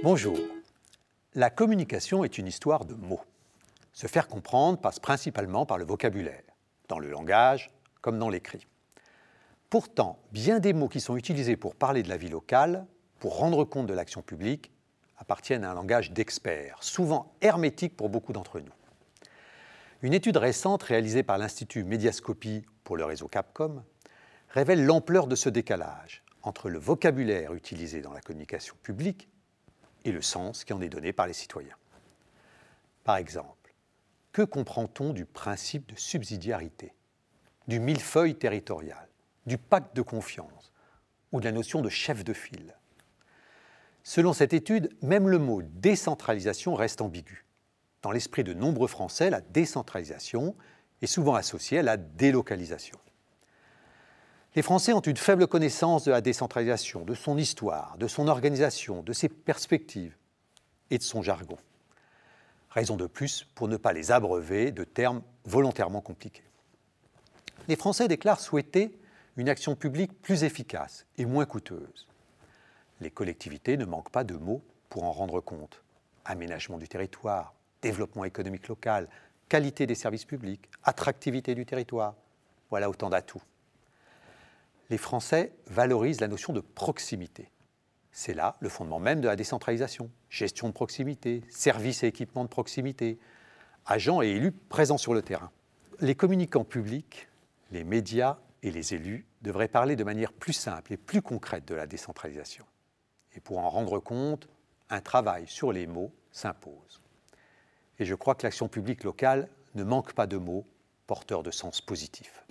Bonjour. La communication est une histoire de mots. Se faire comprendre passe principalement par le vocabulaire, dans le langage comme dans l'écrit. Pourtant, bien des mots qui sont utilisés pour parler de la vie locale, pour rendre compte de l'action publique, appartiennent à un langage d'experts, souvent hermétique pour beaucoup d'entre nous. Une étude récente réalisée par l'Institut Mediascopie pour le réseau Capcom révèle l'ampleur de ce décalage entre le vocabulaire utilisé dans la communication publique et le sens qui en est donné par les citoyens. Par exemple, que comprend-on du principe de subsidiarité, du millefeuille territorial, du pacte de confiance ou de la notion de chef de file? Selon cette étude, même le mot décentralisation reste ambigu. Dans l'esprit de nombreux Français, la décentralisation est souvent associée à la délocalisation. Les Français ont une faible connaissance de la décentralisation, de son histoire, de son organisation, de ses perspectives et de son jargon. Raison de plus pour ne pas les abreuver de termes volontairement compliqués. Les Français déclarent souhaiter une action publique plus efficace et moins coûteuse. Les collectivités ne manquent pas de mots pour en rendre compte. Aménagement du territoire, développement économique local, qualité des services publics, attractivité du territoire. Voilà autant d'atouts. Les Français valorisent la notion de proximité. C'est là le fondement même de la décentralisation. Gestion de proximité, services et équipements de proximité, agents et élus présents sur le terrain. Les communicants publics, les médias et les élus devraient parler de manière plus simple et plus concrète de la décentralisation. Et pour en rendre compte, un travail sur les mots s'impose. Et je crois que l'action publique locale ne manque pas de mots porteurs de sens positif.